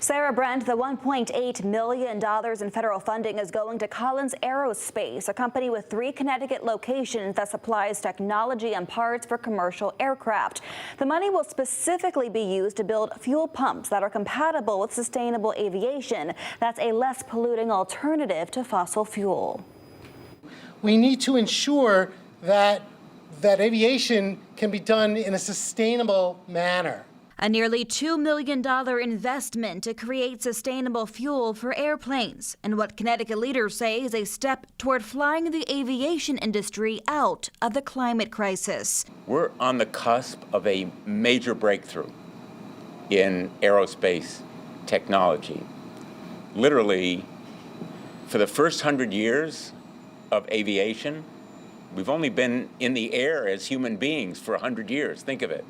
Sarah, Brent, the $1.8 million in federal funding is going to Collins Aerospace, a company with 3 Connecticut locations that supplies technology and parts for commercial aircraft. The money will specifically be used to build fuel pumps that are compatible with sustainable aviation. That's a less polluting alternative to fossil fuel. We need to ensure that aviation can be done in a sustainable manner. A nearly $2 million investment to create sustainable fuel for airplanes, and what Connecticut leaders say is a step toward flying the aviation industry out of the climate crisis. We're on the cusp of a major breakthrough in aerospace technology. Literally, for the first 100 years of aviation, we've only been in the air as human beings for 100 years. Think of it.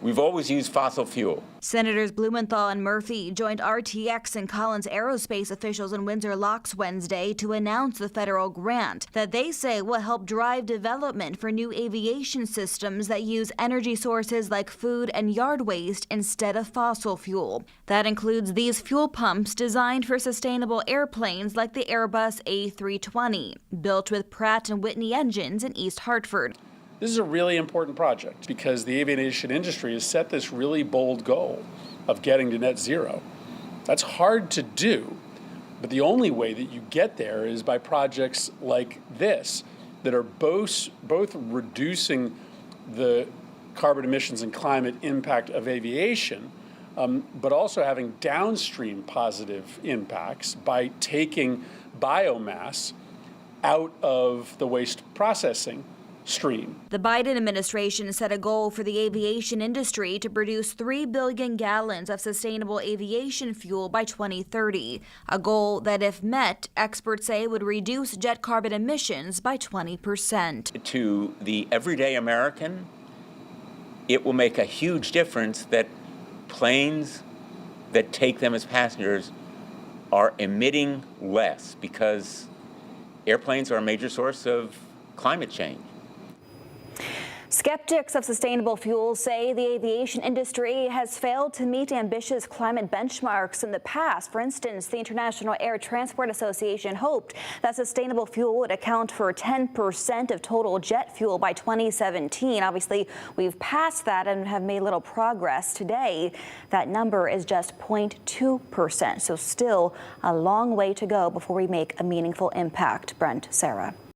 We've always used fossil fuel. Senators Blumenthal and Murphy joined RTX and Collins Aerospace officials in Windsor Locks Wednesday to announce the federal grant that they say will help drive development for new aviation systems that use energy sources like food and yard waste instead of fossil fuel. That includes these fuel pumps designed for sustainable airplanes like the Airbus A320, built with Pratt & Whitney engines in East Hartford. This is a really important project because the aviation industry has set this really bold goal of getting to net zero. That's hard to do, but the only way that you get there is by projects like this that are both reducing the carbon emissions and climate impact of aviation, but also having downstream positive impacts by taking biomass out of the waste processing stream. The Biden administration set a goal for the aviation industry to produce 3 billion gallons of sustainable aviation fuel by 2030, a goal that, if met, experts say would reduce jet carbon emissions by 20%. To the everyday American, it will make a huge difference that planes that take them as passengers are emitting less, because airplanes are a major source of climate change. Skeptics of sustainable fuels say the aviation industry has failed to meet ambitious climate benchmarks in the past. For instance, the International Air Transport Association hoped that sustainable fuel would account for 10% of total jet fuel by 2017. Obviously, we've passed that and have made little progress. Today, that number is just 0.2%, so still a long way to go before we make a meaningful impact. Brent, Sarah.